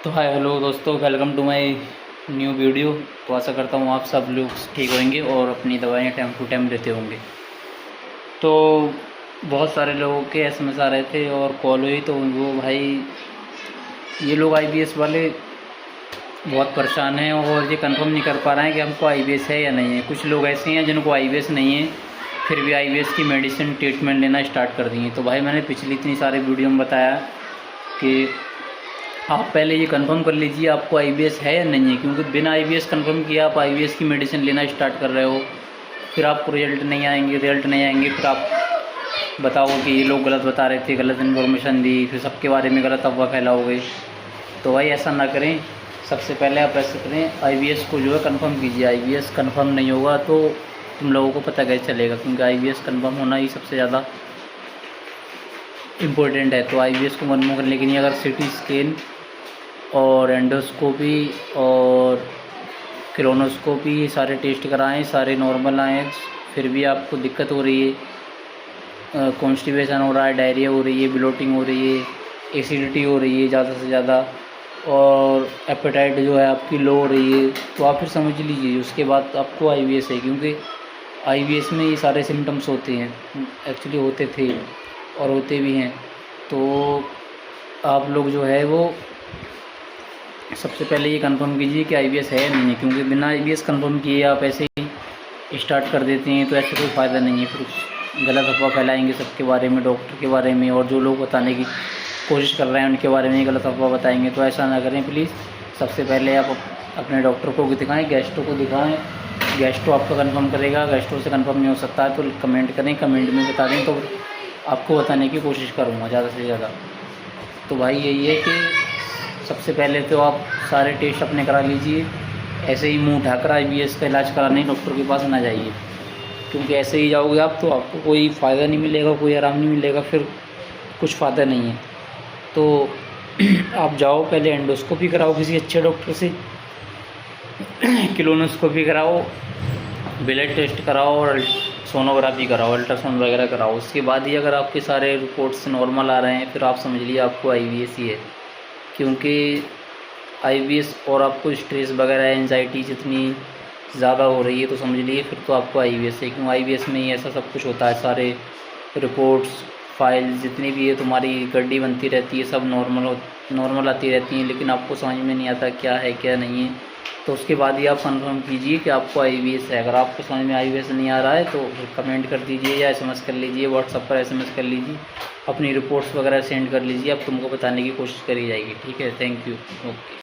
तो hi hello दोस्तों, welcome to my new video. तो आशा करता हूँ आप सब लोग ठीक होंगे और अपनी दवाइयाँ टाइम टू टाइम लेते होंगे। तो बहुत सारे लोगों के एसएमएस आ रहे थे और कॉल हुई, तो वो भाई ये लोग आईबीएस वाले बहुत परेशान हैं और ये कंफर्म नहीं कर पा रहे हैं कि हमको आईबीएस है या नहीं है। कुछ लोग ऐसे हैं जिनको आईबीएस नहीं है, फिर भी आईबीएस की मेडिसिन ट्रीटमेंट लेना स्टार्ट कर दी है। तो भाई मैंने पिछली इतनी सारी वीडियो में बताया कि आप पहले ये कंफर्म कर लीजिए आपको आईबीएस है या नहीं है, क्योंकि बिना आईबीएस कंफर्म किया आप आईबीएस की मेडिसिन लेना स्टार्ट कर रहे हो, फिर आपको रिजल्ट नहीं आएंगे, फिर आप बताओ कि ये लोग गलत बता रहे थे, गलत इन्फॉर्मेशन दी, फिर सबके बारे में गलत अफवाह फैलाओगे। तो भाई ऐसा ना करें। सबसे पहले आप ऐसे करें, आईबीएस को जो है कंफर्म कीजिए। आईबीएस कंफर्म नहीं होगा तो तुम लोगों को पता कैसे चलेगा, क्योंकि आईबीएस कंफर्म होना ही सबसे ज़्यादा इम्पोर्टेंट है। तो आईबीएस को कंफर्म करने के लिए अगर सीटी स्कैन और एंडोस्कोपी और कोलोनोस्कोपी सारे टेस्ट कराएं, सारे नॉर्मल आएँ, फिर भी आपको दिक्कत हो रही है, कॉन्स्टिपेशन हो रहा है, डायरिया हो रही है, ब्लोटिंग हो रही है, एसिडिटी हो रही है ज़्यादा से ज़्यादा, और एपेटाइट जो है आपकी लो हो रही है, तो आप फिर समझ लीजिए उसके बाद आपको आईबीएस है। क्योंकि आईबीएस में ये सारे सिम्टम्स होते हैं, एक्चुअली होते थे और होते भी हैं। तो आप लोग जो है वो सबसे पहले ये कंफर्म कीजिए कि आईबीएस है या नहीं है, क्योंकि बिना आईबीएस कंफर्म किए आप ऐसे ही स्टार्ट कर देते हैं तो ऐसे कोई फ़ायदा नहीं है। फिर गलत अफवाह फैलाएंगे सबके बारे में, डॉक्टर के बारे में, और जो लोग बताने की कोशिश कर रहे हैं उनके बारे में गलत अफवाह बताएंगे। तो ऐसा ना करें प्लीज़। सबसे पहले आप अपने डॉक्टर को दिखाएँ, गैस्ट्रो को दिखाएँ। गैस्ट्रो आपका कंफर्म करेगा, गैस्ट्रो से कंफर्म नहीं हो सकता है तो कमेंट करें, कमेंट में बता दें, तो आपको बताने की कोशिश करूँगा ज़्यादा से ज़्यादा। तो भाई यही है कि सबसे पहले तो आप सारे टेस्ट अपने करा लीजिए। ऐसे ही मुंह उठाकर आईबीएस का इलाज कराने डॉक्टर के पास ना जाइए, क्योंकि ऐसे ही जाओगे आप तो आपको कोई फ़ायदा नहीं मिलेगा, कोई आराम नहीं मिलेगा, फिर कुछ फ़ायदा नहीं है। तो आप जाओ, पहले एंडोस्कोपी कराओ किसी अच्छे डॉक्टर से, कोलोनोस्कोपी कराओ, ब्लड टेस्ट कराओ और सोनोग्राफी कराओ, अल्ट्रासाउंड वगैरह कराओ। उसके बाद ही अगर आपके सारे रिपोर्ट्स नॉर्मल आ रहे हैं फिर आप समझ लीजिए आपको आईबीएस ही है। क्योंकि आईबीएस और आपको स्ट्रेस वगैरह एंजाइटी जितनी ज़्यादा हो रही है तो समझ लीजिए फिर तो आपको आईबीएस है। क्यों आईबीएस में ही ऐसा सब कुछ होता है, सारे रिपोर्ट्स फाइल जितनी भी है तुम्हारी गड्डी बनती रहती है, सब नॉर्मल आती रहती हैं, लेकिन आपको समझ में नहीं आता क्या है क्या नहीं है। तो उसके बाद ही आप कंफर्म कीजिए कि आपको आईबीएस है। अगर आपको समझ में आईबीएस नहीं आ रहा है तो फिर कमेंट कर दीजिए या एसएमएस कर लीजिए, व्हाट्सएप पर एसएमएस कर लीजिए, अपनी रिपोर्ट्स वगैरह सेंड कर लीजिए। अब तुमको बताने की कोशिश करी जाएगी। ठीक है, थैंक यू, ओके।